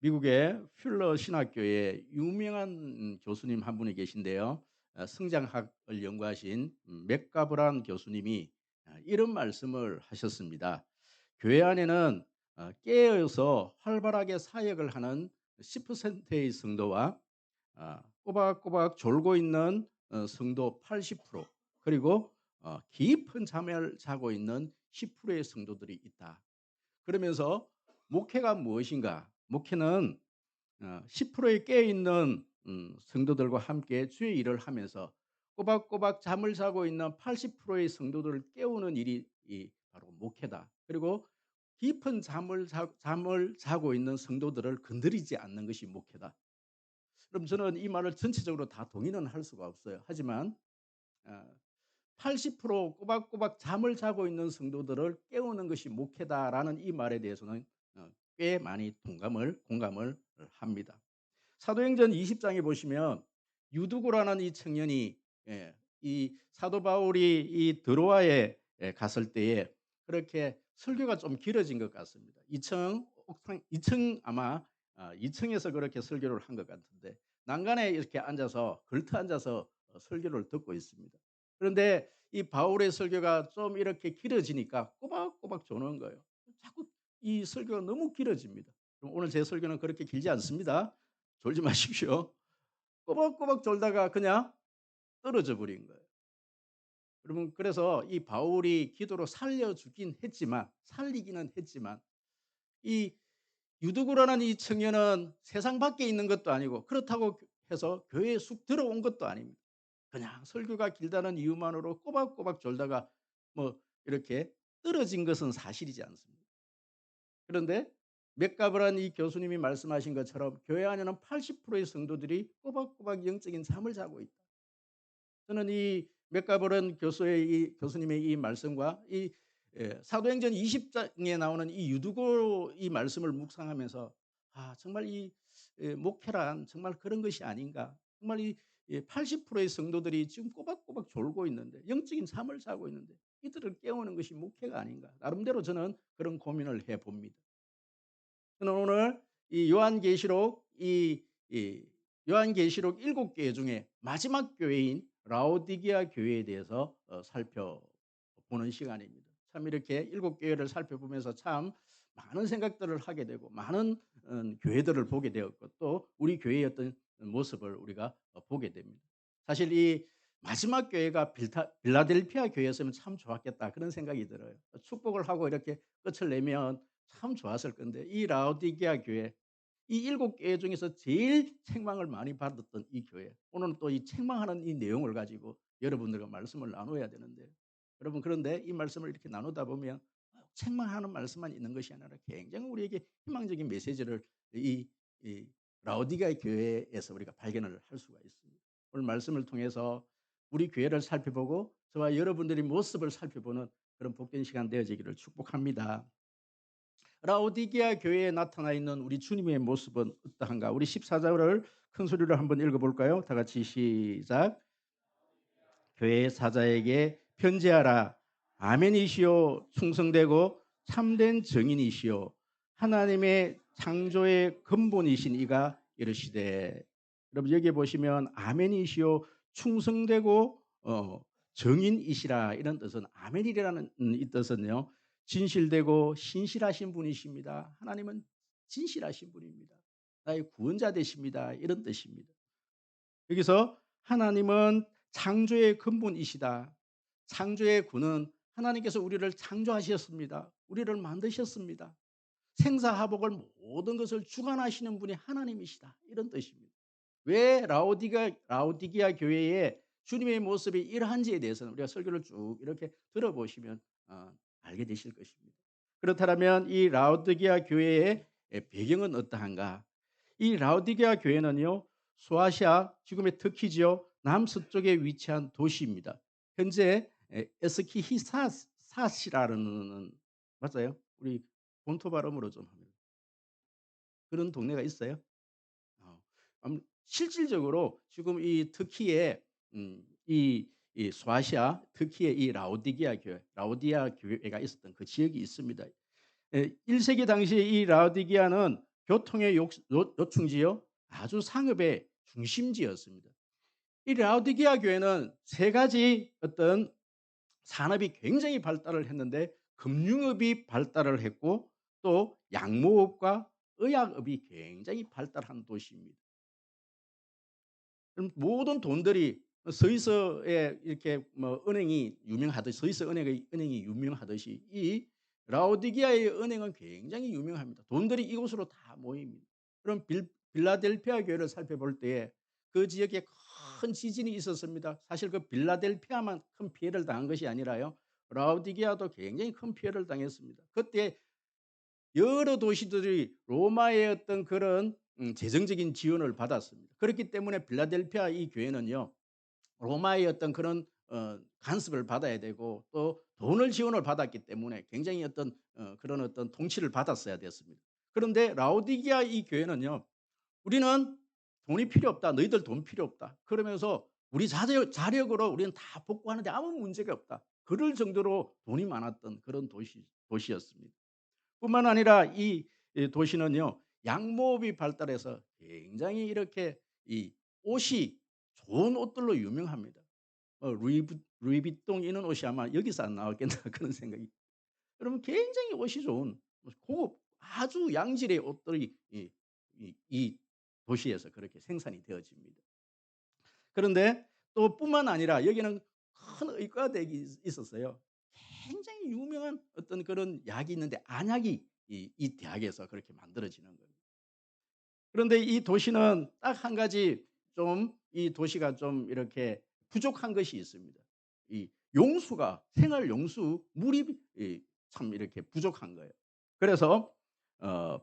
미국의 퓰러 신학교에 유명한 교수님 한 분이 계신데요. 성장학을 연구하신 맥가브란 교수님이 이런 말씀을 하셨습니다. 교회 안에는 깨어서 활발하게 사역을 하는 10%의 성도와 꼬박꼬박 졸고 있는 성도 80%, 그리고 깊은 잠을 자고 있는 10%의 성도들이 있다. 그러면서 목회가 무엇인가? 목회는 10%의 깨어 있는 성도들과 함께 주의 일을 하면서 꼬박꼬박 잠을 자고 있는 80%의 성도들을 깨우는 일이 바로 목회다. 그리고 깊은 잠을 자고 있는 성도들을 건드리지 않는 것이 목회다. 그럼 저는 이 말을 전체적으로 다 동의는 할 수가 없어요. 하지만 어 80% 꼬박꼬박 잠을 자고 있는 성도들을 깨우는 것이 목회다라는 이 말에 대해서는 꽤 많이 공감을 합니다. 사도행전 20장에 보시면 유두고라는 이 청년이, 이 사도 바울이 이 드로아에 갔을 때에 그렇게 설교가 좀 길어진 것 같습니다. 2층 옥상 2층 아마 2층에서 그렇게 설교를 한 것 같은데 난간에 이렇게 앉아서 걸터 앉아서 설교를 듣고 있습니다. 그런데 이 바울의 설교가 좀 이렇게 길어지니까 꼬박꼬박 조는 거예요. 자꾸 이 설교가 너무 길어집니다. 그럼 오늘 제 설교는 그렇게 길지 않습니다. 졸지 마십시오. 꼬박꼬박 졸다가 그냥 떨어져 버린 거예요. 여러분, 그래서 이 바울이 기도로 살리기는 했지만 이 유두구라는 이 청년은 세상 밖에 있는 것도 아니고 그렇다고 해서 교회에 쑥 들어온 것도 아닙니다. 그냥 설교가 길다는 이유만으로 꼬박꼬박 졸다가 뭐 이렇게 떨어진 것은 사실이지 않습니다. 그런데 맥가브란 이 교수님이 말씀하신 것처럼 교회 안에는 80%의 성도들이 꼬박꼬박 영적인 잠을 자고 있다. 저는 이 맥가브란 교수님의 이 말씀과 이 사도행전 20장에 나오는 이 유두고 이 말씀을 묵상하면서 정말 이 목회란 정말 그런 것이 아닌가. 정말 이 80%의 성도들이 지금 꼬박꼬박 졸고 있는데 영적인 잠을 자고 있는데 이들을 깨우는 것이 목회가 아닌가. 나름대로 저는 그런 고민을 해 봅니다. 저는 오늘 이 요한계시록 7교회 중에 마지막 교회인 라오디게아 교회에 대해서 살펴보는 시간입니다. 참 이렇게 7교회를 살펴보면서 참 많은 생각들을 하게 되고 많은 교회들을 보게 되었고 또 우리 교회의 어떤 모습을 우리가 보게 됩니다. 사실 이 마지막 교회가 빌라델피아 교회였으면 참 좋았겠다 그런 생각이 들어요. 축복을 하고 이렇게 끝을 내면 참 좋았을 건데 이 라오디게아 교회, 이 7교회 중에서 제일 책망을 많이 받았던 이 교회, 오늘은 또 이 책망하는 이 내용을 가지고 여러분들과 말씀을 나눠야 되는데, 여러분, 그런데 이 말씀을 이렇게 나누다 보면 책망하는 말씀만 있는 것이 아니라 굉장히 우리에게 희망적인 메시지를 이 이 라오디게아 교회에서 우리가 발견을 할 수가 있습니다. 오늘 말씀을 통해서 우리 교회를 살펴보고 저와 여러분들의 모습을 살펴보는 그런 복된 시간 되어지기를 축복합니다. 라오디게아 교회에 나타나 있는 우리 주님의 모습은 어떠한가? 우리 14절을 큰 소리로 한번 읽어볼까요? 다 같이 시작. 교회 사자에게 편지하라. 아멘이시오. 충성되고 참된 증인이시오. 하나님의 창조의 근본이신 이가 이르시되. 여러분, 여기 보시면 아멘이시오. 충성되고 정인이시라, 이런 뜻은, 아멘이라는 이 뜻은요, 진실되고 신실하신 분이십니다. 하나님은 진실하신 분입니다. 나의 구원자 되십니다. 이런 뜻입니다. 여기서 하나님은 창조의 근본이시다. 창조의 근은 하나님께서 우리를 창조하셨습니다. 우리를 만드셨습니다. 생사화복을 모든 것을 주관하시는 분이 하나님이시다. 이런 뜻입니다. 왜 라오디게아 교회에 주님의 모습이 이러한지에 대해서는 우리가 설교를 쭉 이렇게 들어보시면 알게 되실 것입니다. 그렇다면 이 라오디게아 교회의 배경은 어떠한가? 이 라오디게아 교회는요, 소아시아, 지금의 터키지요, 남서쪽에 위치한 도시입니다. 현재 에스키히사시라는, 맞아요? 우리 본토 발음으로 좀 하면 그런 동네가 있어요. 어. 실질적으로 지금 이 터키에 이 소아시아 터키의 이 라오디게아 교회가 있었던 그 지역이 있습니다. 1세기 당시에 이 라오디게아는 교통의 요충지요, 아주 상업의 중심지였습니다. 이 라오디게아 교회는 세 가지 어떤 산업이 굉장히 발달을 했는데 금융업이 발달을 했고 또 양모업과 의약업이 굉장히 발달한 도시입니다. 그럼 모든 돈들이 스위스에 이렇게 뭐 은행이 유명하듯이 스위스 은행이 유명하듯이 이 라오디게아의 은행은 굉장히 유명합니다. 돈들이 이곳으로 다 모입니다. 그럼 빌라델피아 교회를 살펴볼 때에 그 지역에 큰 지진이 있었습니다. 사실 그 빌라델피아만 큰 피해를 당한 것이 아니라요. 라오디게아도 굉장히 큰 피해를 당했습니다. 그때 여러 도시들이 로마의 어떤 그런 재정적인 지원을 받았습니다. 그렇기 때문에 빌라델피아 이 교회는요. 로마의 어떤 그런 간섭을 받아야 되고 또 돈을 지원을 받았기 때문에 굉장히 어떤 그런 어떤 통치를 받았어야 됐습니다. 그런데 라오디게아 이 교회는요. "우리는 돈이 필요 없다. 너희들 돈 필요 없다." 그러면서 "우리 자력으로 우리는 다 복구하는데 아무 문제가 없다." 그럴 정도로 돈이 많았던 그런 도시였습니다. 뿐만 아니라 이 도시는요. 양모업이 발달해서 굉장히 이렇게 이 옷이 좋은 옷들로 유명합니다. 루이비통 이런 옷이 아마 여기서 안 나왔겠나 그런 생각이. 그러면 굉장히 옷이 좋은 고급 아주 양질의 옷들이 이 도시에서 그렇게 생산이 되어집니다. 그런데 또 뿐만 아니라 여기는 큰 의과대학이 있었어요. 굉장히 유명한 어떤 그런 약이 있는데 안약이 이 대학에서 그렇게 만들어지는 거예요. 그런데 이 도시는 딱 한 가지 좀 이 도시가 좀 이렇게 부족한 것이 있습니다. 이 용수가 생활 용수 물이 참 이렇게 부족한 거예요. 그래서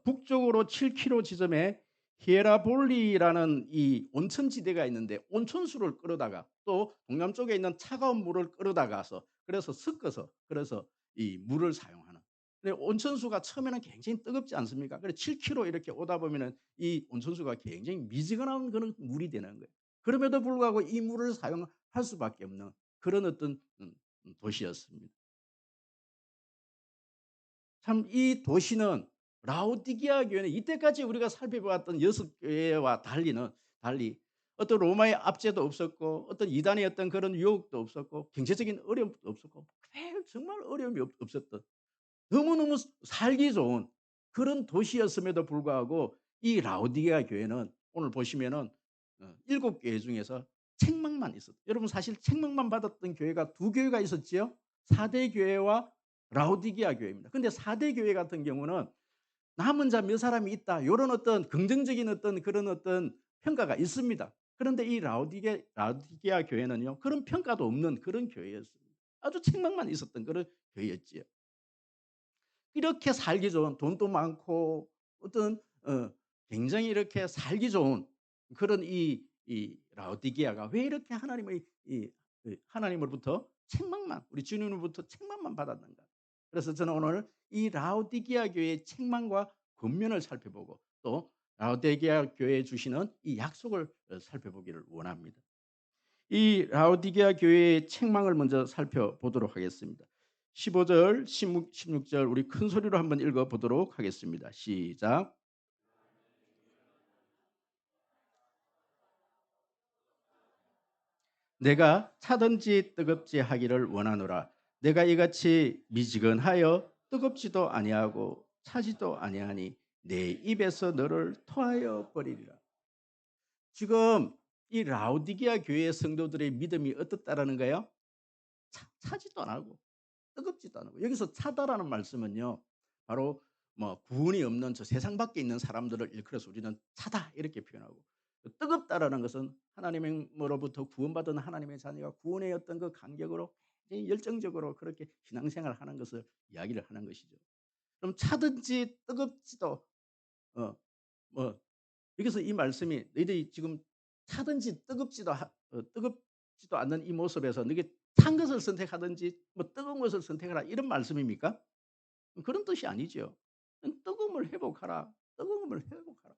북쪽으로 7 킬로 지점에 히에라볼리라는 이 온천지대가 있는데 온천수를 끌어다가 또 동남쪽에 있는 차가운 물을 끌어다가서 그래서 섞어서 그래서 이 물을 사용하는. 근데 온천수가 처음에는 굉장히 뜨겁지 않습니까? 그래 7 킬로 이렇게 오다 보면은 이 온천수가 굉장히 미지근한 그런 물이 되는 거예요. 그럼에도 불구하고 이 물을 사용할 수밖에 없는 그런 어떤 도시였습니다. 참 이 도시는 라오디게아 교회는 이때까지 우리가 살펴보았던 6 교회와 달리 어떤 로마의 압제도 없었고 어떤 이단의 어떤 그런 유혹도 없었고 경제적인 어려움도 없었고 정말 어려움이 없었던 너무너무 살기 좋은 그런 도시였음에도 불구하고 이 라오디게아 교회는 오늘 보시면은 7 교회 중에서 책망만 있었 여러분 사실 책망만 받았던 교회가 2 교회가 있었지요. 4대 교회와 라오디게아 교회입니다. 근데 4대 교회 같은 경우는 남은 자 몇 사람이 있다. 요런 어떤 긍정적인 어떤 그런 어떤 평가가 있습니다. 그런데 이 라오디게아 교회는요. 그런 평가도 없는 그런 교회였습니다. 아주 책망만 있었던 그런 교회였지요. 이렇게 살기 좋은 돈도 많고 어떤 굉장히 이렇게 살기 좋은 그런 이 라오디게아가 왜 이렇게 하나님의 하나님으로부터 책망만 우리 주님으로부터 책망만 받았는가. 그래서 저는 오늘 이 라오디게아 교회의 책망과 권면을 살펴보고 또 라오디게아 교회에 주시는 이 약속을 살펴보기를 원합니다. 이 라오디게아 교회의 책망을 먼저 살펴보도록 하겠습니다. 15 절, 16절 우리 큰 소리로 한번 읽어 보도록 하겠습니다. 시작. 내가 차든지 뜨겁지 하기를 원하노라. 내가 이같이 미지근하여 뜨겁지도 아니하고 차지도 아니하니 내 입에서 너를 토하여 버리리라. 지금 이 라오디게아 교회 성도들의 믿음이 어떻다라는 거예요? 차지도 안 하고 뜨겁지도 않고 여기서 차다라는 말씀은요. 바로 뭐 구원이 없는 저 세상 밖에 있는 사람들을 일컬어서 우리는 차다 이렇게 표현하고 뜨겁다라는 것은 하나님으로부터 구원받은 하나님의 자녀가 구원의 어떤 그 간격으로 굉장히 열정적으로 그렇게 신앙생활을 하는 것을 이야기를 하는 것이죠. 그럼 차든지 뜨겁지도 뭐 여기서 이 말씀이 너희들이 지금 차든지 뜨겁지도 않는 이 모습에서 너게 찬 것을 선택하든지 뭐 뜨거운 것을 선택하라 이런 말씀입니까? 그런 뜻이 아니죠. 뜨거움을 회복하라. 뜨거움을 회복하라.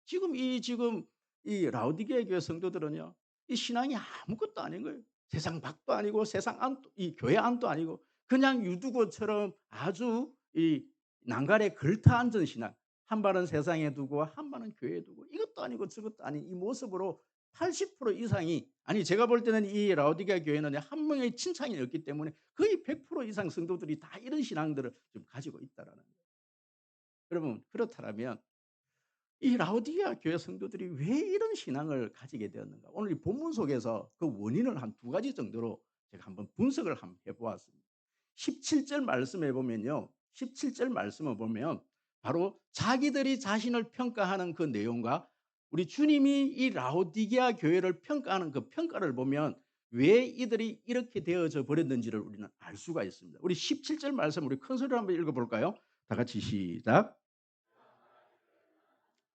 지금 이 라오디게아 교회 성도들은요. 이 신앙이 아무것도 아닌 거예요. 세상 밖도 아니고 세상 안도 이 교회 안도 아니고 그냥 유두고처럼 아주 이 난간에 걸터 앉은 신앙. 한 발은 세상에 두고 한 발은 교회에 두고 이것도 아니고 저것도 아닌 이 모습으로 80% 이상이, 아니 제가 볼 때는 이 라오디게아 교회는 한 명의 칭찬이 없기 때문에 거의 100% 이상 성도들이 다 이런 신앙들을 좀 가지고 있다라는 거예요. 여러분 그렇다면 이 라오디게아 교회 성도들이 왜 이런 신앙을 가지게 되었는가? 오늘 이 본문 속에서 그 원인을 한 두 가지 정도로 제가 한번 분석을 한번 해 보았습니다. 17절 말씀해 보면요. 17절 말씀을 보면 바로 자기들이 자신을 평가하는 그 내용과 우리 주님이 이 라오디게아 교회를 평가하는 그 평가를 보면 왜 이들이 이렇게 되어져 버렸는지를 우리는 알 수가 있습니다. 우리 17절 말씀 우리 큰 소리로 한번 읽어 볼까요? 다 같이 시작.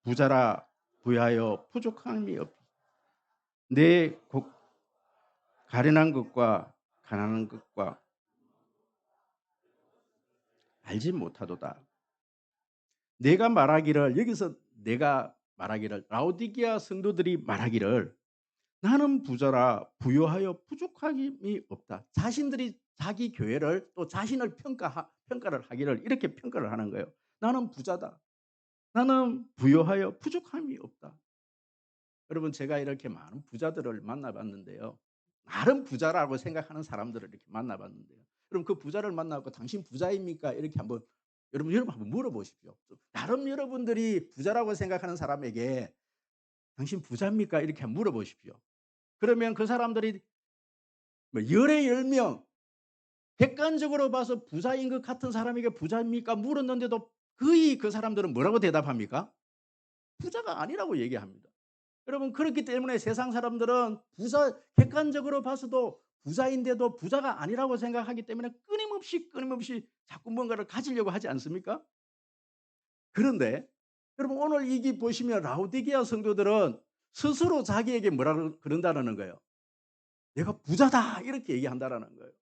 부자라 부하여 부족함이 없. 내 가련한 것과 가난한 것과 알지 못하도다. 내가 말하기를, 여기서 내가 말하기를, 라오디게아 성도들이 말하기를 나는 부자라 부요하여 부족함이 없다. 자신들이 자기 교회를 또 자신을 평가를 하기를 이렇게 평가를 하는 거예요. 나는 부자다. 나는 부요하여 부족함이 없다. 여러분 제가 이렇게 많은 부자들을 만나봤는데요. 나름 부자라고 생각하는 사람들을 이렇게 만나봤는데요. 그럼 그 부자를 만나고 당신 부자입니까? 이렇게 한번 여러분 한번 물어보십시오. 나름 여러분들이 부자라고 생각하는 사람에게 당신 부자입니까? 이렇게 한번 물어보십시오. 그러면 그 사람들이 뭐 열에 10명 객관적으로 봐서 부자인 것 같은 사람에게 부자입니까? 물었는데도 거의 그 사람들은 뭐라고 대답합니까? 부자가 아니라고 얘기합니다. 여러분 그렇기 때문에 세상 사람들은 객관적으로 봐서도 부자인데도 부자가 아니라고 생각하기 때문에 끊임없이 자꾸 뭔가를 가지려고 하지 않습니까? 그런데 여러분 오늘 이기 보시면 라오디게아 성도들은 스스로 자기에게 뭐라 그런다라는 거예요. 내가 부자다 이렇게 얘기한다라는 거예요.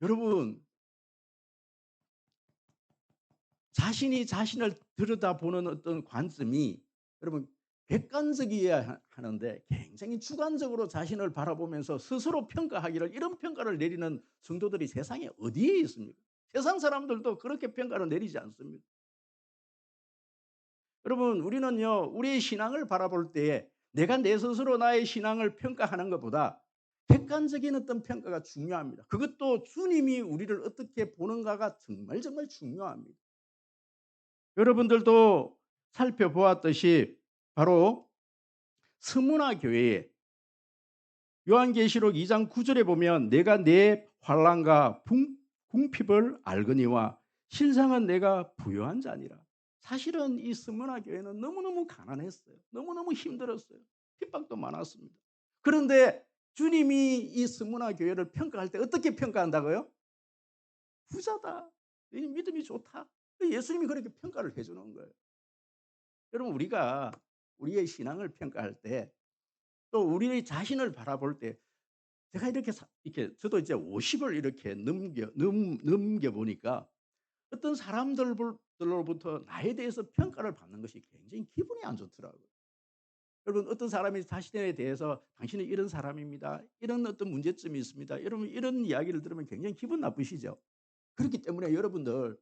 여러분 자신이 자신을 들여다보는 어떤 관점이 여러분 객관적이어야 하는데 굉장히 주관적으로 자신을 바라보면서 스스로 평가하기를, 이런 평가를 내리는 성도들이 세상에 어디에 있습니까? 세상 사람들도 그렇게 평가를 내리지 않습니다. 여러분 우리는요 우리의 신앙을 바라볼 때에 내가 내 스스로 나의 신앙을 평가하는 것보다 객관적인 어떤 평가가 중요합니다. 그것도 주님이 우리를 어떻게 보는가가 정말 중요합니다. 여러분들도 살펴보았듯이 바로 스무나 교회에 요한계시록 2장 9절에 보면 내가 내 환난과 궁핍을 알거니와 실상은 내가 부요한 자니라. 사실은 이 스무나 교회는 너무너무 가난했어요. 너무너무 힘들었어요. 핍박도 많았습니다. 그런데 주님이 이 스무나 교회를 평가할 때 어떻게 평가한다고요? 부자다. 이 믿음이 좋다. 예수님이 그렇게 평가를 해 주는 거예요. 여러분 우리가 우리의 신앙을 평가할 때 또 우리의 자신을 바라볼 때 제가 이렇게 저도 이제 50을 이렇게 넘겨 보니까 어떤 사람들로부터 나에 대해서 평가를 받는 것이 굉장히 기분이 안 좋더라고요. 여러분 어떤 사람이 자신에 대해서 당신은 이런 사람입니다. 이런 어떤 문제점이 있습니다. 여러분 이런 이야기를 들으면 굉장히 기분 나쁘시죠? 그렇기 때문에 여러분들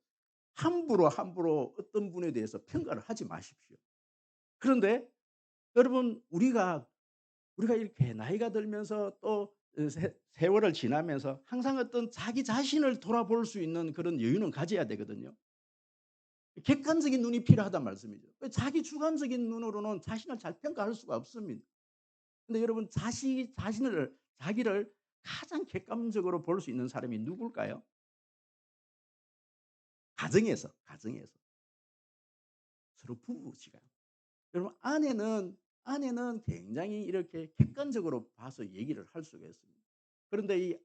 함부로 어떤 분에 대해서 평가를 하지 마십시오. 그런데 여러분 우리가 이렇게 나이가 들면서 또 세월을 지나면서 항상 어떤 자기 자신을 돌아볼 수 있는 그런 여유는 가져야 되거든요. 객관적인 눈이 필요하단 말씀이죠. 자기 주관적인 눈으로는 자신을 잘 평가할 수가 없습니다. 근데 여러분 자기를 가장 객관적으로 볼 수 있는 사람이 누굴까요? 가정에서 서로 부부지간. 여러분 아내는 굉장히 이렇게 객관적으로 봐서 얘기를 할 수가 있습니다. 그런데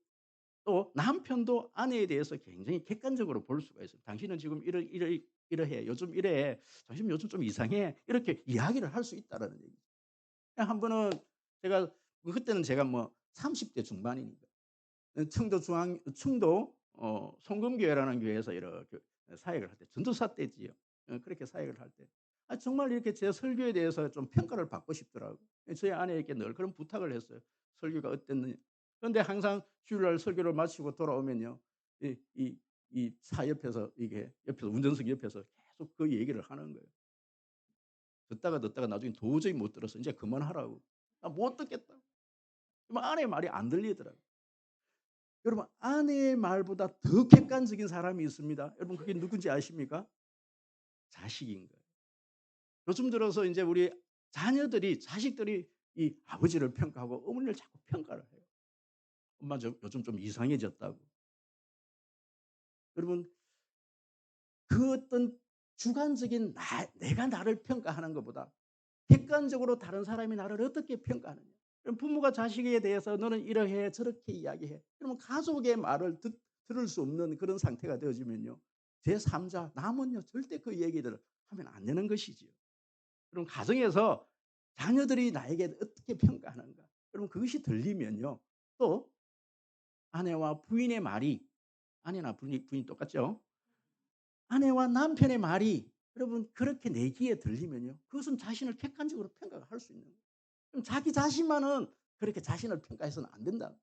또 남편도 아내에 대해서 굉장히 객관적으로 볼 수가 있어요. "당신은 지금 이러해. 요즘 이래. 당신 요즘 좀 이상해." 이렇게 이야기를 할 수 있다라는 얘기죠. 한 번은 제가 그때는 제가 뭐 30대 중반이니까 청도 송금교회라는 교회에서 이렇게 사역을 할 때 전도사 때지요. 그렇게 사역을 할 때 정말 이렇게 제 설교에 대해서 좀 평가를 받고 싶더라고요. 저희 아내에게 늘 그런 부탁을 했어요. 설교가 어땠느냐. 그런데 항상 주일날 설교를 마치고 돌아오면요. 이 이 이 차 옆에서 이게 옆에서 운전석 옆에서 계속 그 얘기를 하는 거예요. 듣다가 나중에 도저히 못 들어서 "인제 그만하라고. 나 못 듣겠다." 그러면 아내의 말이 안 들리더라고요. 여러분 아내의 말보다 더 객관적인 사람이 있습니다. 여러분 그게 누군지 아십니까? 자식인 거예요. 요즘 들어서 인제 우리 자식들이 이 아버지를 평가하고 어머니를 자꾸 평가를 해요. "엄마 요즘 좀 이상해졌다고." 여러분 그 어떤 주관적인 내가 나를 평가하는 것보다 객관적으로 다른 사람이 나를 어떻게 평가하느냐. 그럼 부모가 자식에 대해서 "너는 이러해 저렇게 이야기해." 그러면 가족의 말을 들을 수 없는 그런 상태가 되어지면요. 제3자 남은요 절대 그 얘기들을 하면 안 되는 것이지요. 그럼 가정에서 자녀들이 나에게 어떻게 평가하는가. 그럼 그것이 들리면요. 또 아내와 부인의 말이 아내나 부인이 똑같죠. 아내와 남편의 말이 여러분 그렇게 내 귀에 들리면요. 그것은 자신을 객관적으로 평가할 수 있는 거예요. 그럼 자기 자신만은 그렇게 자신을 평가해서는 안 된다.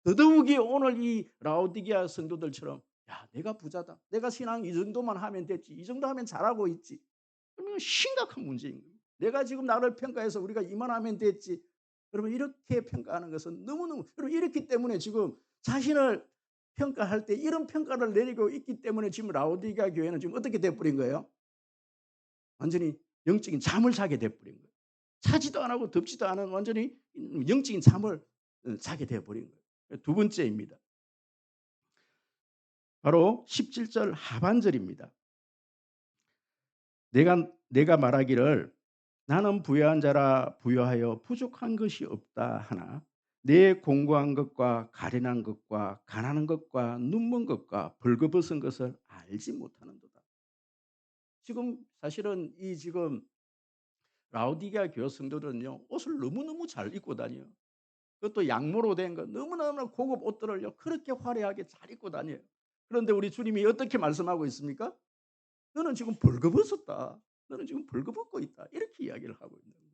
더더욱이 오늘 이 라오디게아 성도들처럼 '야 내가 부자다. 내가 신앙 이 정도만 하면 됐지. 이 정도 하면 잘하고 있지.' 그러면 심각한 문제인 거예요. '내가 지금 나를 평가해서 우리가 이만하면 됐지.' 여러분 이렇게 평가하는 것은 너무너무 여러분 이렇기 때문에 지금 자신을 평가할 때 이런 평가를 내리고 있기 때문에 지금 라오디게아 교회는 지금 어떻게 돼 버린 거예요? 완전히 영적인 잠을 자게 돼 버린 거예요. 차지도 안 하고 덥지도 않은 완전히 영적인 잠을 자게 돼 버린 거예요. 두 번째입니다. 바로 17절 하반절입니다. 내가 말하기를 나는 부유한 자라 부유하여 부족한 것이 없다 하나 내 공고한 것과 가련한 것과 가난한 것과 눈먼 것과 벌거벗은 것을 알지 못하는도다. 지금 사실은 이 지금 라오디게아 교회 성도들은요. 옷을 너무너무 잘 입고 다녀요. 그것도 양모로 된 거 너무너무 고급 옷들을요. 그렇게 화려하게 잘 입고 다녀요. 그런데 우리 주님이 어떻게 말씀하고 있습니까? "너는 지금 벌거벗었다. 너는 지금 벌거벗고 있다." 이렇게 이야기를 하고 있는 거예요.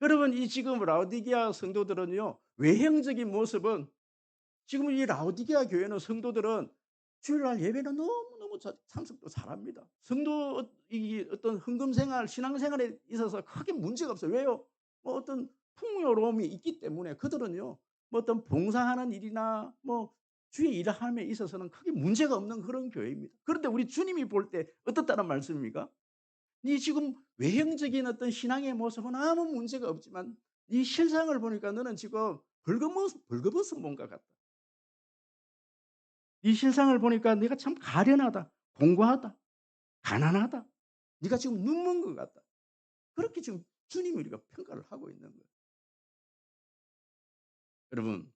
여러분 이 지금 라오디게아 성도들은요. 외형적인 모습은 지금 이 라오디게아 교회는 성도들은 주일날 예배는 너무너무 참석도 잘합니다. 성도 이 어떤 헌금 생활, 신앙 생활에 있어서 크게 문제가 없어요. 왜요? 뭐 어떤 풍요로움이 있기 때문에 그들은요. 뭐 어떤 봉사하는 일이나 뭐 주의 일을 함에 있어서는 크게 문제가 없는 그런 교회입니다. 그런데 우리 주님이 볼 때 어떻다는 말씀입니까? 네 지금 외형적인 어떤 신앙의 모습은 아무 문제가 없지만 네 실상을 보니까 너는 지금 벌거벗은 뭔가 같다. 네 실상을 보니까 네가 참 가련하다, 공고하다, 가난하다. 네가 지금 눈먼 것 같다. 그렇게 지금 주님이 우리가 평가를 하고 있는 거예요. 여러분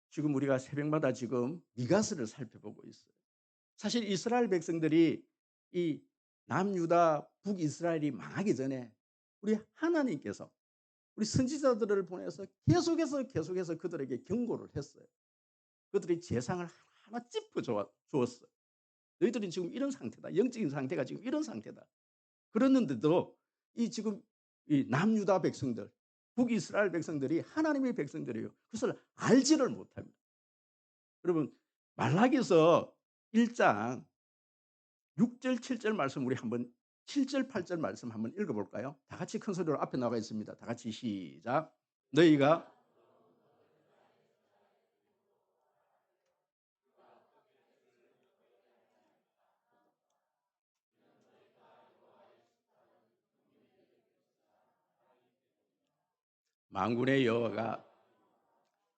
지금 우리가 새벽마다 지금 미가서를 살펴보고 있어요. 사실 이스라엘 백성들이 이 남유다 북이스라엘이 망하기 전에 우리 하나님께서 우리 선지자들을 보내서 계속해서 그들에게 경고를 했어요. 그들이 재상을 하나하나 짚어 주었어요. 너희들은 지금 이런 상태다. 영적인 상태가 지금 이런 상태다. 그랬는데도 이 지금 이 남유다 백성들, 북이스라엘 백성들이 하나님의 백성들이에요. 그것을 알지를 못합니다. 여러분 말라기서 1장 6절 7절 말씀 우리 한번 7절 8절 말씀 한번 읽어 볼까요? 다 같이 큰 소리로 앞에 나가 있습니다. 다 같이 시작. 너희가 만군의 여호와가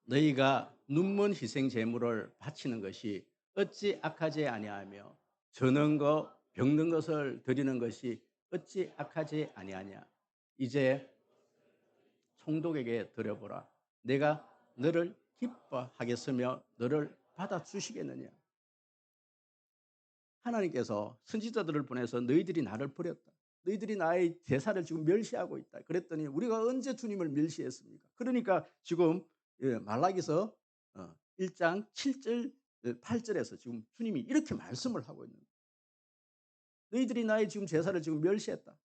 너희가 눈먼 희생 제물을 바치는 것이 어찌 악하지 아니하며 저는 것 병든 것을 드리는 것이 어찌 악하지 아니하냐. 이제 총독에게 드려보라. 내가 너를 기뻐하겠으며 너를 받아 주시겠느냐. 하나님께서 선지자들을 보내서 너희들이 나를 버렸다. 너희들이 나의 제사를 지금 멸시하고 있다. 그랬더니 우리가 언제 주님을 멸시했습니까? 그러니까 지금 말라기서 1장 7절 8절에서 지금 주님이 이렇게 말씀을 하고 있는 거예요. 너희들이 나의 지금 제사를 지금 멸시했다.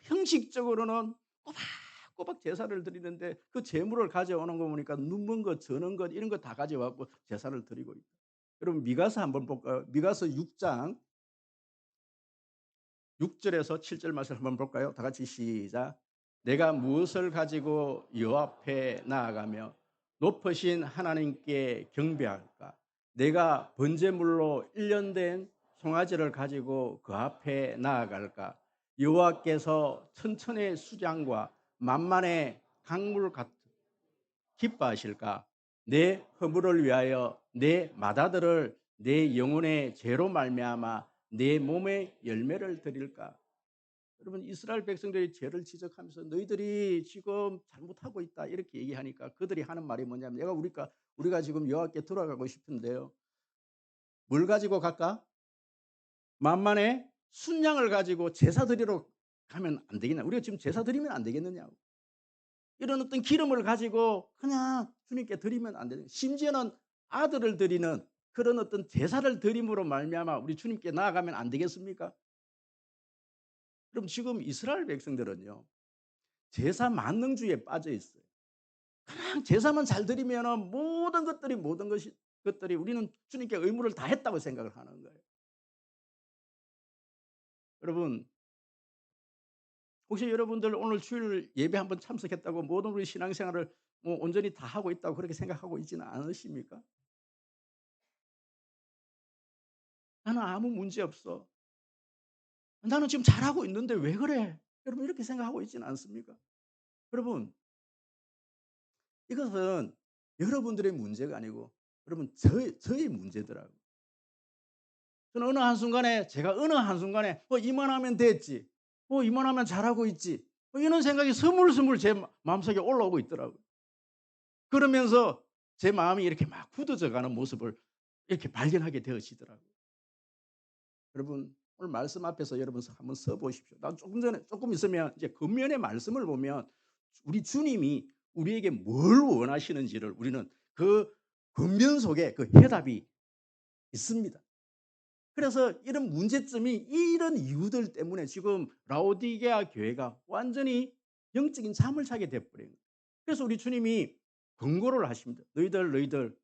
형식적으로는 꼬박꼬박 제사를 드리는데 그 제물을 가져오는 거 보니까 눈먼 것, 저는 것 이런 거 다 가져와서 제사를 드리고 있다. 여러분 미가서 한번 볼까요? 미가서 6장 6 절에서 7절 말씀 한번 볼까요? 다 같이 시작. "내가 무엇을 가지고 여호와 앞에 나아가며 높으신 하나님께 경배할까? 내가 번제물로 1년 된 송아지를 가지고 그 앞에 나아갈까? 여호와께서 천천의 수장과 만만의 강물 같 기뻐하실까? 내 허물을 위하여 내 맏아들을 내 영혼의 죄로 말미암아 내 몸의 열매를 드릴까?" 여러분 이스라엘 백성들이 죄를 지적하면서 "너희들이 지금 잘못하고 있다." 이렇게 얘기하니까 그들이 하는 말이 뭐냐면 내가 우리가 지금 여호와께 돌아가고 싶은데요. 뭘 가지고 갈까? 만만의 순양을 가지고 제사 드리러 가면 안 되겠냐? 우리가 지금 제사 드리면 안 되겠느냐고. 이런 어떤 기름을 가지고 그냥 주님께 드리면 안 되는, 심지어는 아들을 드리는 그런 어떤 제사를 드림으로 말미암아 우리 주님께 나아가면 안 되겠습니까? 그럼 지금 이스라엘 백성들은요. 제사 만능주의에 빠져 있어요. 그냥 제사만 잘 드리면은 모든 것들이 우리는 주님께 의무를 다 했다고 생각을 하는 거예요. 여러분 혹시 여러분들 오늘 주일 예배 한번 참석했다고 모든 우리 신앙생활을 뭐 온전히 다 하고 있다고 그렇게 생각하고 있지는 않으십니까? '나는 아무 문제 없어. 나는 지금 잘하고 있는데 왜 그래?' 여러분 이렇게 생각하고 있지는 않습니까? 여러분 이것은 여러분들의 문제가 아니고 여러분 저의 문제더라고요. 저는 어느 한순간에 '이만하면 됐지. 이만하면 잘하고 있지.' 이런 생각이 스물스물 제 마음속에 올라오고 있더라고요. 그러면서 제 마음이 이렇게 막 굳어져 가는 모습을 이렇게 발견하게 되어지더라고요. 여러분 오늘 말씀 앞에서 여러분 한번 서 보십시오. 난 조금 있으면 이제 겉면의 말씀을 보면 우리 주님이 우리에게 뭘 원하시는지를 우리는 그 겉면 속에 그 해답이 있습니다. 그래서 이런 문제점이 이런 이유들 때문에 지금 라오디게아 교회가 완전히 영적인 잠을 자게 돼 버린 거예요. 그래서 우리 주님이 경고를 하십니다. "너희들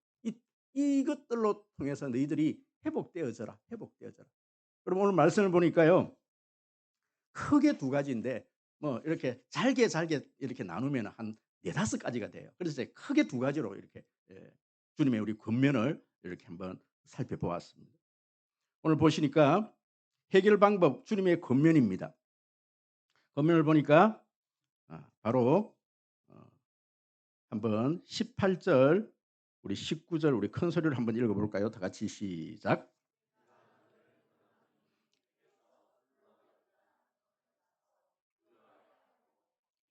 이것들로 통해서 너희들이 회복되어져라, 회복되어져라." 여러분 오늘 말씀을 보니까요. 크게 두 가지인데 뭐 이렇게 잘게 이렇게 나누면 한 4-5 가지가 돼요. 그래서 이제 크게 두 가지로 이렇게 주님의 우리 권면을 이렇게 한번 살펴보았습니다. 오늘 보시니까 해결 방법 주님의 권면입니다. 권면을 보니까 바로 어 한번 18절 우리 19절 우리 큰 소리로 한번 읽어 볼까요? 다 같이 시작.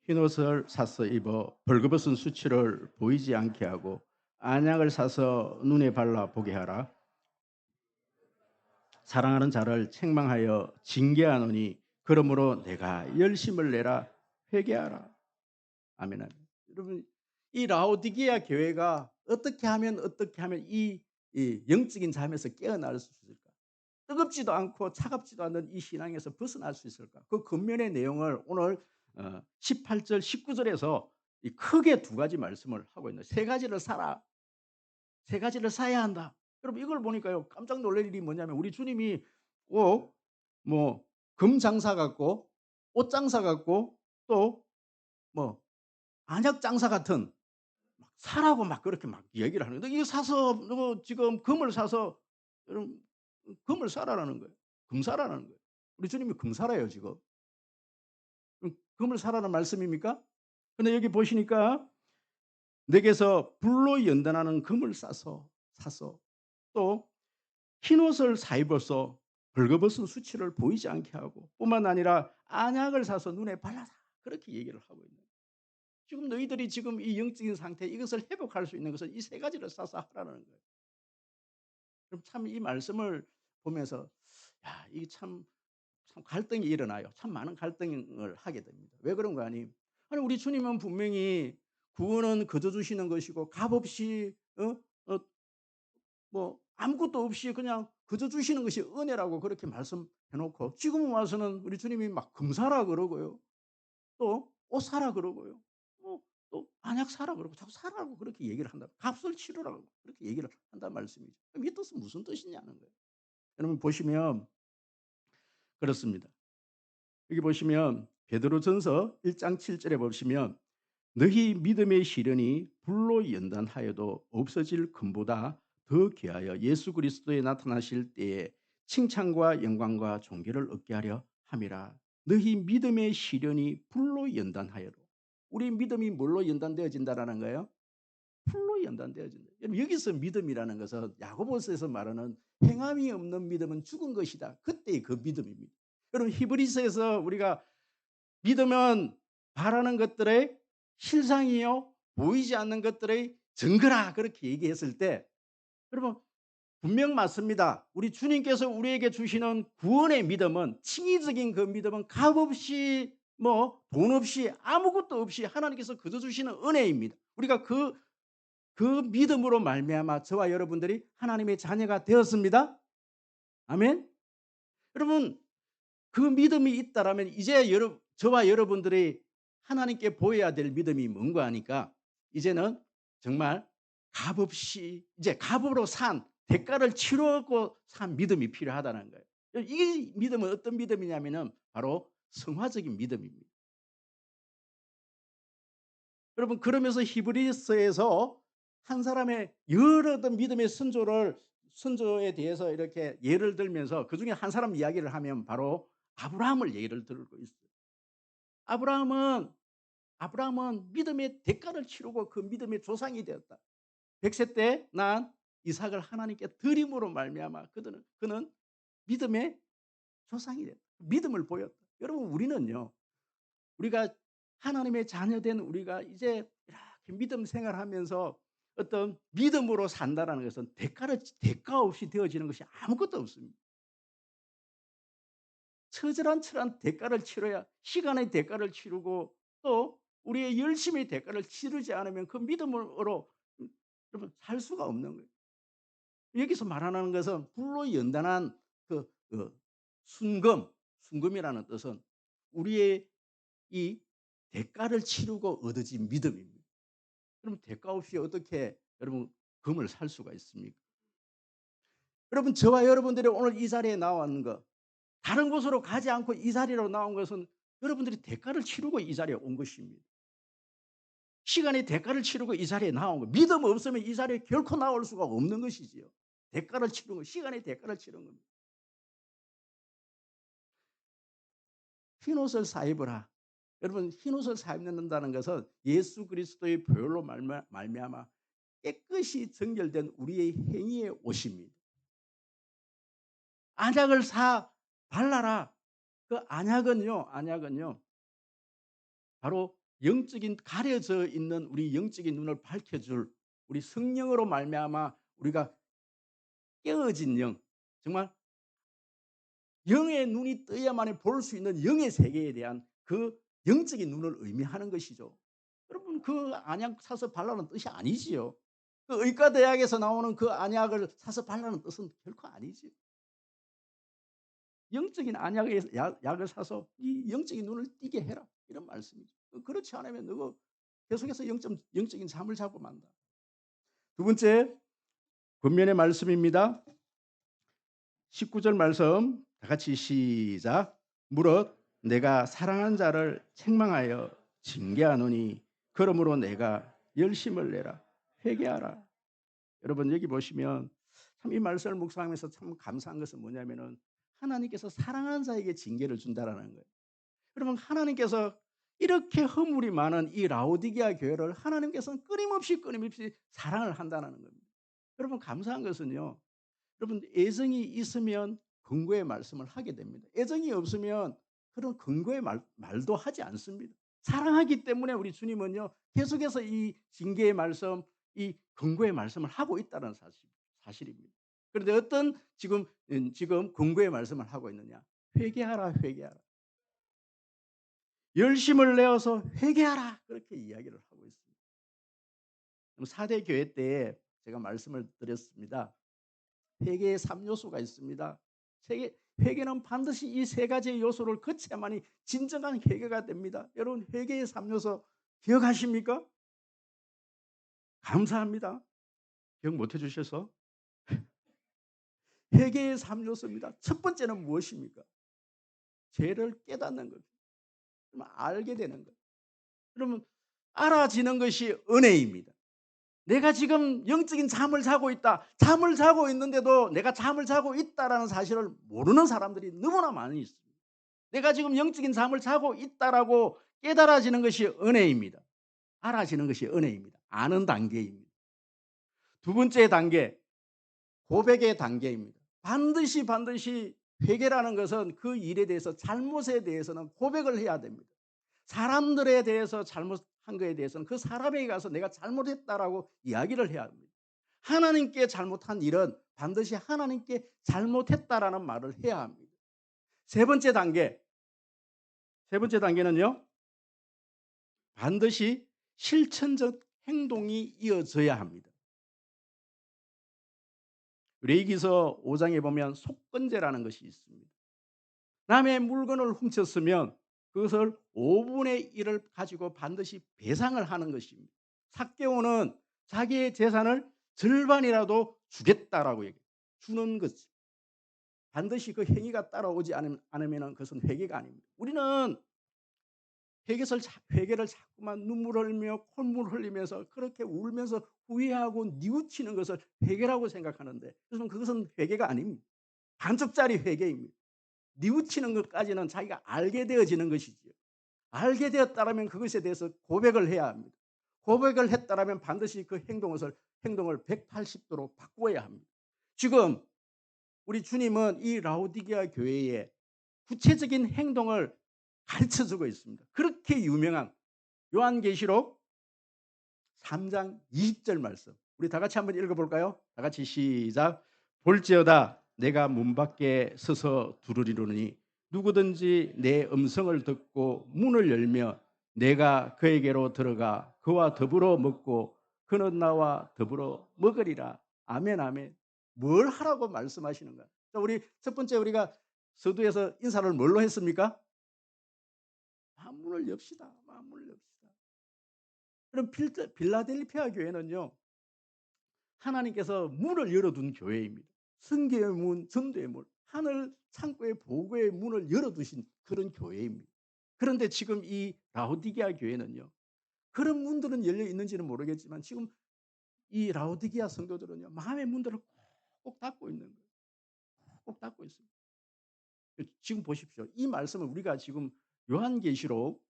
"흰옷을 사서 입어 벌거벗은 수치를 보이지 않게 하고 안약을 사서 눈에 발라 보게 하라. 사랑하는 자를 책망하여 징계하노니 그러므로 내가 열심을 내라 회개하라." 아멘, 아멘. 여러분 이 라오디게아 교회가 어떻게 하면 이 영적인 잠에서 깨어날 수 있을까? 뜨겁지도 않고 차갑지도 않은 이 신앙에서 벗어날 수 있을까? 그 겉면의 내용을 오늘 18절 19 절에서 이 크게 두 가지 말씀을 하고 있는 세 가지를 사라. 세 가지를 사야 한다. 여러분 이걸 보니까요. 깜짝 놀랄 일이 뭐냐면 우리 주님이 꼭 뭐 금 장사 같고 옷 장사 같고 또 뭐 안약 장사 같은 막 사라고 막 그렇게 막 얘기를 하는 거예요. 이거 사서 너 지금 금을 사서 여러분 금을 사라라는 거예요. 금 사라라는 거예요. 우리 주님이 금 사라예요, 지금. 금을 사라는 말씀입니까? 근데 여기 보시니까 "내게서 불로 연단하는 금을 사서 또 흰옷을 사 입어서 벌거벗은 수치를 보이지 않게 하고 뿐만 아니라 안약을 사서 눈에 발라라." 그렇게 얘기를 하고 있는 거예요. 지금 너희들이 지금 이 영적인 상태 이것을 회복할 수 있는 것은 이 세 가지를 사서 하라는 거예요. 그럼 참 이 말씀을 보면서 야 이게 참 갈등이 일어나요. 참 많은 갈등을 하게 됩니다. 왜 그런가 하니 아니 우리 주님은 분명히 구원은 거저 주시는 것이고 값없이 뭐 아무것도 없이 그냥 거저 주시는 것이 은혜라고 그렇게 말씀해 놓고 지금 와서는 우리 주님이 막 금사라 그러고요. 또 옷 사라 그러고요. 또 "안약 사라." 그러고 자꾸 사라고 그렇게 얘기를 한다. "값을 치르라."고 그렇게 얘기를 한단 말씀이죠. 그럼 이 뜻은 무슨 뜻이냐는 거예요. 여러분 보시면 그렇습니다. 여기 보시면 베드로전서 1장 7 절에 보시면 "너희 믿음의 시련이 불로 연단하여도 없어질 금보다 더 귀하여 예수 그리스도에 나타나실 때에 칭찬과 영광과 존귀를 얻게 하려 함이라." 너희 믿음의 시련이 불로 연단하여도, 우리 믿음이 뭘로 연단되어진다라는 거예요? 풀로 연단되어진다. 여러분 여기서 믿음이라는 것은 야고보서에서 말하는 행함이 없는 믿음은 죽은 것이다. 그때의 그 믿음입니다. 여러분 히브리서에서 우리가 믿음은 바라는 것들의 실상이요 보이지 않는 것들의 증거라 그렇게 얘기했을 때 여러분 분명 맞습니다. 우리 주님께서 우리에게 주시는 구원의 믿음은, 칭의적인 그 믿음은 값없이 뭐 돈 없이 아무것도 없이 하나님께서 거저 주시는 은혜입니다. 우리가 그 믿음으로 말미암아 저와 여러분들이 하나님의 자녀가 되었습니다. 아멘. 여러분 그 믿음이 있다라면 이제 저와 여러분들이 하나님께 보여야 될 믿음이 뭔가 하니까 이제는 정말 값없이 이제 값으로 산 대가를 치르고 산 믿음이 필요하다는 거예요. 이 믿음은 어떤 믿음이냐면은 바로 성화적인 믿음입니다. 여러분 그러면서 히브리서에서 한 사람의 여러 어떤 믿음의 선조에 대해서 이렇게 예를 들면서 그중에 한 사람 이야기를 하면 바로 아브라함을 예를 들고 있어요. 아브라함은 믿음의 대가를 치르고 그 믿음의 조상이 되었다. 100세 때 난 이삭을 하나님께 드림으로 말미암아 그는 믿음의 조상이 됐다. 믿음을 보였다. 여러분 우리는요. 우리가 하나님의 자녀된 우리가 이제 이렇게 믿음 생활하면서 어떤 믿음으로 산다라는 것은 대가 없이 되어지는 것이 아무것도 없습니다. 처절한 대가를 치러야, 시간의 대가를 치르고 또 우리의 열심의 대가를 치르지 않으면 그 믿음으로 여러분 살 수가 없는 거예요. 여기서 말하는 것은 불로 연단한 그 순금이라는 뜻은 우리의 이 대가를 치르고 얻어진 믿음입니다. 그럼 대가 없이 어떻게 여러분 금을 살 수가 있습니까? 여러분 저와 여러분들이 오늘 이 자리에 나온 것, 다른 곳으로 가지 않고 이 자리로 나온 것은 여러분들이 대가를 치르고 이 자리에 온 것입니다. 시간의 대가를 치르고 이 자리에 나온 거. 믿음 없으면 이 자리에 결코 나올 수가 없는 것이지요. 대가를 치른 거, 시간의 대가를 치른 겁니다. 흰옷을 사입으라. 여러분 흰옷을 사입는다는 것은 예수 그리스도의 보혈로 말미암아 깨끗이 정결된 우리의 행위의 옷입니다. 안약을 사 발라라. 그 안약은요. 바로 영적인 가려져 있는 우리 영적인 눈을 밝혀줄 우리 성령으로 말미암아 우리가 깨어진 영, 정말 영의 눈이 떠야만이 볼 수 있는 영의 세계에 대한 그 영적인 눈을 의미하는 것이죠. 여러분 그 안약 사서 발라는 뜻이 아니지요. 그 의과대학에서 나오는 그 안약을 사서 발라는 뜻은 결코 아니지요. 영적인 안약의 약을 사서 이 영적인 눈을 띄게 해라 이런 말씀이죠. 그렇지 않으면 너 계속해서 영적인 잠을 자고 만다. 두 번째 권면의 말씀입니다. 19절 말씀 다 같이 시작. 무릇 내가 사랑한 자를 책망하여 징계하노니 그러므로 내가 열심을 내라 회개하라. 여러분 여기 보시면 참 이 말씀을 묵상하면서 참 감사한 것은 뭐냐면은 하나님께서 사랑하는 자에게 징계를 준다라는 거예요. 여러분 하나님께서 이렇게 허물이 많은 이 라오디게아 교회를 하나님께서는 끊임없이 사랑을 한다는 겁니다. 여러분 감사한 것은요. 여러분 애정이 있으면 근거의 말씀을 하게 됩니다. 애정이 없으면 그런 근거의 말도 하지 않습니다. 사랑하기 때문에 우리 주님은요. 계속해서 이 징계의 말씀, 이 근거의 말씀을 하고 있다는 사실입니다. 그런데 어떤 지금 근거의 말씀을 하고 있느냐? 회개하라, 회개하라. 열심을 내어서 회개하라. 그렇게 이야기를 하고 있습니다. 그럼 4대 교회 때 제가 말씀을 드렸습니다. 회개의 3요소가 있습니다. 회개는 반드시 이 세 가지의 요소를 거쳐야만이 진정한 회개가 됩니다. 여러분 회개의 3요소 기억하십니까? 감사합니다. 기억 못 해 주셔서. 회개의 3 요소입니다. 첫 번째는 무엇입니까? 죄를 깨닫는 것. 그러면 알게 되는 것. 그러면 알아지는 것이 은혜입니다. 내가 지금 영적인 잠을 자고 있다. 잠을 자고 있는데도 내가 잠을 자고 있다라는 사실을 모르는 사람들이 너무나 많이 있습니다. 내가 지금 영적인 잠을 자고 있다라고 깨달아지는 것이 은혜입니다. 알아지는 것이 은혜입니다. 아는 단계입니다. 두 번째 단계, 고백의 단계입니다. 반드시 회개라는 것은 그 일에 대해서 잘못에 대해서는 고백을 해야 됩니다. 사람들에 대해서 잘못한 거에 대해서는 그 사람에게 가서 내가 잘못했다라고 이야기를 해야 합니다. 하나님께 잘못한 일은 반드시 하나님께 잘못했다라는 말을 해야 합니다. 세 번째 단계, 세 번째 단계는요. 반드시 실천적 행동이 이어져야 합니다. 레위기서 5 장에 보면 속건제라는 것이 있습니다. 남의 물건을 훔쳤으면 그것을 5 분의 1을 가지고 반드시 배상을 하는 것입니다. 삭개오는 자기의 재산을 절반이라도 주겠다라고 얘기해요. 주는 거지. 반드시 그 행위가 따라오지 않으면은 그것은 회개가 아닙니다. 우리는 회개를 자꾸만 눈물 흘리며 콧물 흘리면서 그렇게 울면서 후회하고 뉘우치는 것을 회개라고 생각하는데 그것은 회개가 아닙니다. 반쪽짜리 회개입니다. 뉘우치는 것까지는 자기가 알게 되어지는 것이지요. 알게 되었다라면 그것에 대해서 고백을 해야 합니다. 고백을 했다라면 반드시 그 행동을 180도로 바꾸어야 합니다. 지금 우리 주님은 이 라오디게아 교회에 구체적인 행동을 가르쳐 주고 있습니다. 그렇게 유명한 요한계시록 3장 20절 말씀. 우리 다 같이 한번 읽어 볼까요? 다 같이 시작. 볼지어다 내가 문 밖에 서서 두드리노니 누구든지 내 음성을 듣고 문을 열며 내가 그에게로 들어가 그와 더불어 먹고 그는 나와 더불어 먹으리라. 아멘 아멘. 뭘 하라고 말씀하시는가? 자, 우리 첫 번째 우리가 서두에서 인사를 뭘로 했습니까? 만문을 엽시다. 만문을 엽시다. 그럼 빌라델피아 교회는요. 하나님께서 문을 열어둔 교회입니다. 승계의 문, 전도의 문, 하늘 창고의 보고의 문을 열어두신 그런 교회입니다. 그런데 지금 이 라오디게아 교회는요. 그런 문들은 열려 있는지는 모르겠지만 지금 이 라오디게아 성도들은요. 마음의 문들을 꼭 닫고 있는 거예요. 꼭 닫고 있습니다. 지금 보십시오. 이 말씀을 우리가 지금 요한계시록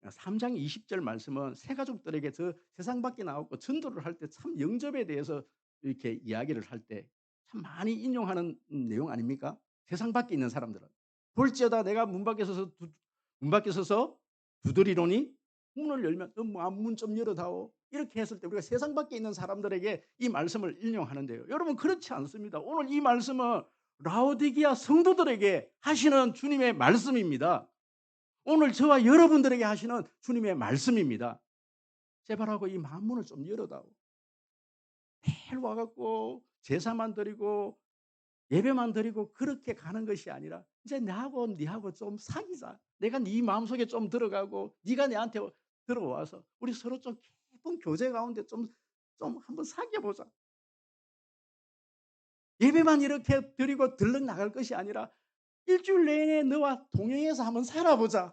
3장 20절 말씀은 새 가족들에게 저 세상 밖에 나왔고 전도를 할 때 참 영접에 대해서 이렇게 이야기를 할 때 참 많이 인용하는 내용 아닙니까? 세상 밖에 있는 사람들은. 볼지어다 내가 문 밖에 서서 두드리노니 문을 열면 문 좀 열어다오. 이렇게 했을 때 우리가 세상 밖에 있는 사람들에게 이 말씀을 인용하는데요. 여러분 그렇지 않습니다. 오늘 이 말씀은 라오디게아 성도들에게 하시는 주님의 말씀입니다. 오늘 저와 여러분들에게 하시는 주님의 말씀입니다. 제발하고 이 만문을 좀 열어다오. 매일 와 갖고 제사만 드리고 예배만 드리고 그렇게 가는 것이 아니라 이제 나하고 니하고 좀 사귀자. 내가 네 마음속에 좀 들어가고 네가 내한테 들어와서 우리 서로 좀 깊은 교제 가운데 좀 한번 사귀어 보자. 예배만 이렇게 드리고 들락 나갈 것이 아니라 일주일 내내 너와 동행해서 한번 살아보자.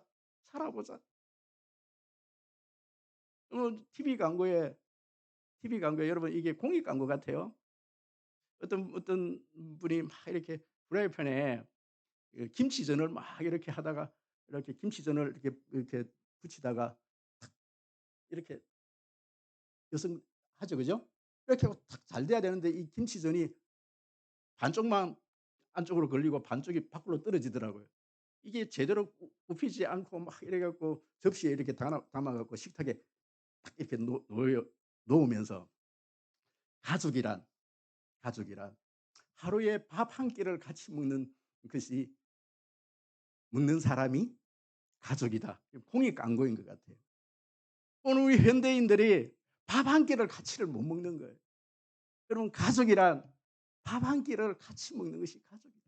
살아보자. TV 광고에 여러분 이게 공익 광고 같아요. 어떤 분이 막 이렇게 프라이팬에 김치전을 막 이렇게 하다가 이렇게 김치전을 이렇게 붙이다가 이렇게 여성 하죠. 그죠? 이렇게 하고 탁 잘 돼야 되는데 이 김치전이 반쪽만 안쪽으로 걸리고 반쪽이 밖으로 떨어지더라고요. 이게 제대로 굽히지 않고 막 이래 갖고 접시에 이렇게 담아 갖고 식탁에 딱 이렇게 놓으면서 가족이란 가족이란 하루에 밥 한 끼를 같이 먹는 것이 먹는 사람이 가족이다. 공익 광고인 것 같아요. 오늘 우리 현대인들이 밥 한 끼를 같이를 못 먹는 거예요. 여러분 가족이란 밥 한 끼를 같이 먹는 것이 가족이다.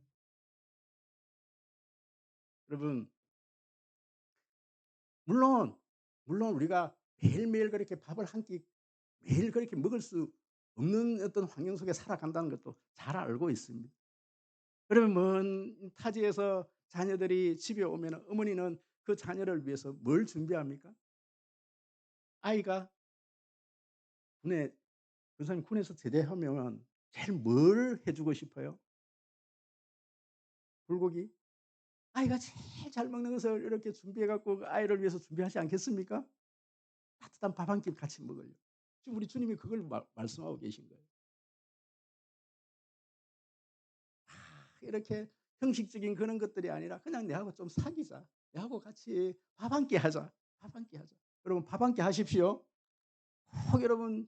여러분 물론 우리가 매일매일 그렇게 밥을 한 끼 매일 그렇게 먹을 수 없는 어떤 환경 속에 살아간다는 것도 잘 알고 있습니다. 그러면 먼 타지에서 자녀들이 집에 오면 어머니는 그 자녀를 위해서 뭘 준비합니까? 아이가 군에 선생님 군에서 제대하면 제일 뭘 해 주고 싶어요? 불고기? 아이가 제일 잘 먹는 것을 이렇게 준비해 갖고 그 아이를 위해서 준비하지 않겠습니까? 따뜻한 밥 한 끼 같이 먹으려. 지금 우리 주님이 그걸 말씀하고 계신 거예요. 이렇게 형식적인 그런 것들이 아니라 그냥 "내하고 좀 사귀자. 내하고 같이 밥 한 끼 하자. 밥 한 끼 하자." 여러분 밥 한 끼 하십시오. 꼭 여러분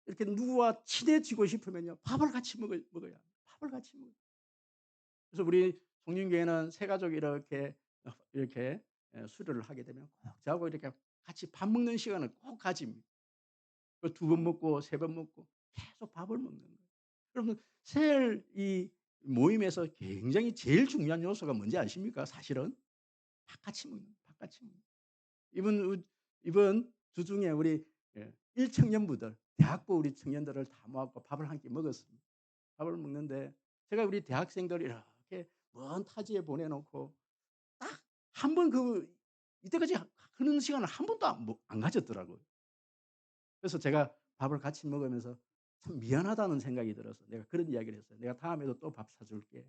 이렇게 누구와 친해지고 싶으면요. 밥을 같이 먹어야 합니다. 밥을 같이 먹어요. 그래서 우리 송년교회는 세 가족이 이렇게 수료를 하게 되면 꼭 저하고 이렇게 같이 밥 먹는 시간을 꼭 가집니다. 그 두 번 먹고 세 번 먹고 계속 밥을 먹는 거예요. 여러분 셀 이 모임에서 굉장히 제일 중요한 요소가 뭔지 아십니까? 사실은 밥 같이 먹는 거예요. 밥 같이 먹는 거예요. 이번 주중에 우리 1 청년부들 대학부 우리 청년들을 다 모아 갖고 밥을 한 끼 먹었습니다. 밥을 먹는데 제가 우리 대학생들 이렇게 먼 타지에 보내 놓고 딱 한 번 이때까지 그런 시간을 한 번도 안 가졌더라고요. 그래서 제가 밥을 같이 먹으면서 참 미안하다는 생각이 들어서 내가 그런 이야기를 했어요. "내가 다음에도 또 밥 사 줄게."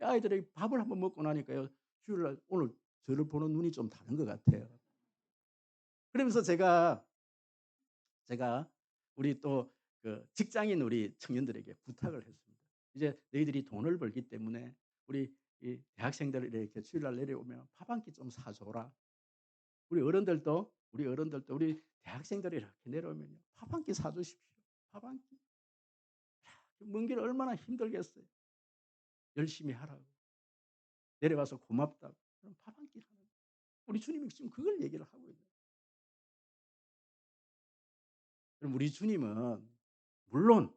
아이들이 밥을 한번 먹고 나니까요. 주일날 오늘 저를 보는 눈이 좀 다른 것 같아요. 그러면서 제가 우리 또 그 직장인 우리 청년들에게 부탁을 했습니다. "이제 너희들이 돈을 벌기 때문에 우리 이 대학생들을 이렇게 주일날 내려오면 밥 한 끼 좀 사 줘라. 우리 어른들도 우리 대학생들이 이렇게 내려오면요. 밥 한 끼 사 주십시오. 밥 한 끼." 먼 길 얼마나 힘들겠어요. 열심히 하라고. 내려와서 고맙다고. 그럼 밥 한 끼 하는 우리 주님이 지금 그걸 얘기를 하고 있는 거예요. 그럼 우리 주님은 물론,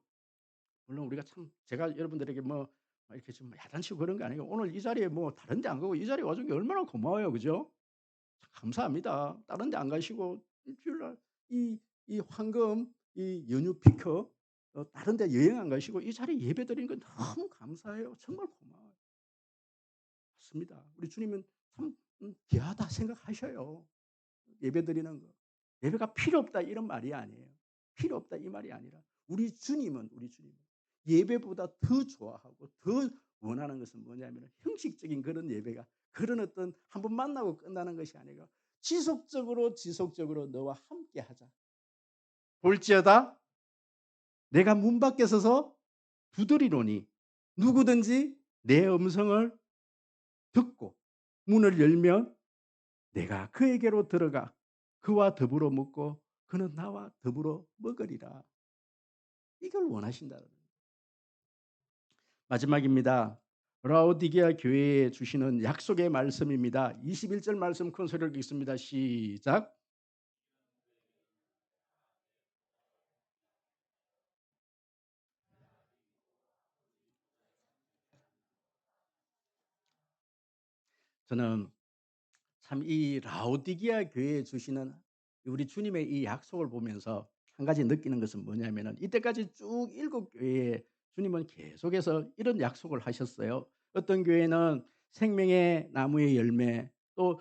물론 우리가 참 제가 여러분들에게 뭐 이렇게 좀 야단치고 그런 게 아니고 오늘 이 자리에 뭐 다른 데 안 가고 이 자리에 와준 게 얼마나 고마워요. 그죠? 참 감사합니다. 다른 데 안 가시고 일주일 날 이 황금 이 연휴 피크 다른 데 여행 안 가시고 이 자리에 예배드리는 건 너무 감사해요. 정말 고마워요. 맞습니다. 우리 주님은 참 귀하다 생각하셔요. 예배드리는 거. 예배가 필요 없다 이런 말이 아니에요. 필요 없다 이 말이 아니라 우리 주님은 예배보다 더 좋아하고 더 원하는 것은 뭐냐면 형식적인 그런 예배가 그런 어떤 한 번 만나고 끝나는 것이 아니라 지속적으로 너와 함께 하자. 볼지어다 내가 문 밖에 서서 두드리노니 누구든지 내 음성을 듣고 문을 열면 내가 그에게로 들어가 그와 더불어 먹고 그는 나와 더불어 먹으리라. 이걸 원하신다는 거예요. 마지막입니다. 라오디게아 교회에 주시는 약속의 말씀입니다. 21절 말씀 큰 소리로 읽겠습니다. 시작. 저는 참 이 라오디게아 교회에 주시는 우리 주님의 이 약속을 보면서 한 가지 느끼는 것은 뭐냐면은 이때까지 쭉 일곱 교회에 주님은 계속해서 이런 약속을 하셨어요. 어떤 교회는 생명의 나무의 열매 또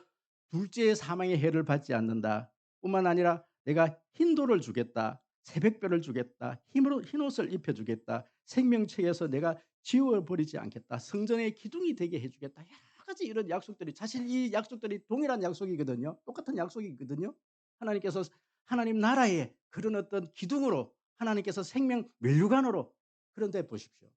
둘째의 사망의 해를 받지 않는다. 뿐만 아니라 내가 흰돌을 주겠다. 새벽별을 주겠다. 흰옷을 입혀 주겠다. 생명책에서 내가 지워 버리지 않겠다. 성전의 기둥이 되게 해 주겠다. 여러 가지 이런 약속들이 사실 이 약속들이 동일한 약속이거든요. 똑같은 약속이거든요. 하나님께서 하나님 나라의 그런 어떤 기둥으로 하나님께서 생명 멸류관으로 그런데 보십시오.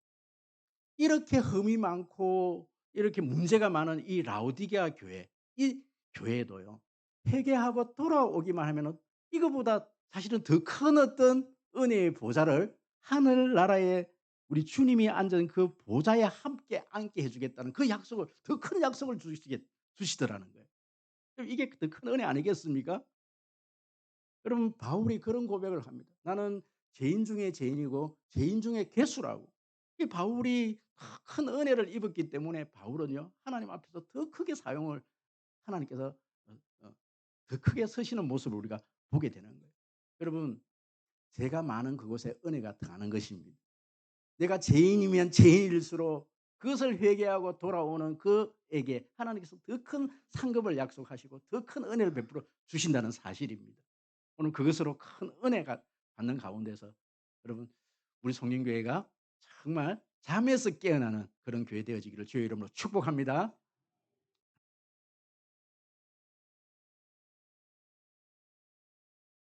이렇게 흠이 많고 이렇게 문제가 많은 이 라오디게아 교회, 이 교회도요. 회개하고 돌아오기만 하면은 이거보다 사실은 더 큰 어떤 은혜의 보좌를 하늘나라에 우리 주님이 앉은 그 보좌에 함께 앉게 해 주겠다는 그 약속을 더 큰 약속을 주시더라는 거예요. 그럼 이게 더 큰 은혜 아니겠습니까? 여러분 바울이 그런 고백을 합니다. 나는 죄인 중에 죄인이고 죄인 중에 괴수라고. 이 바울이 큰 은혜를 입었기 때문에 바울은요. 하나님 앞에서 더 크게 사용을 하나님께서 어 어 더 크게 서시는 모습을 우리가 보게 되는 거예요. 여러분 제가 많은 그곳에 은혜가 더하는 것입니다. 내가 죄인이면 죄인일수록 그것을 회개하고 돌아오는 그에게 하나님께서 더 큰 상급을 약속하시고 더 큰 은혜를 베풀어 주신다는 사실입니다. 오늘 그것으로 큰 은혜가 받는 가운데서 여러분 우리 송년교회가 정말 잠에서 깨어나는 그런 교회 되어지기를 주의 이름으로 축복합니다.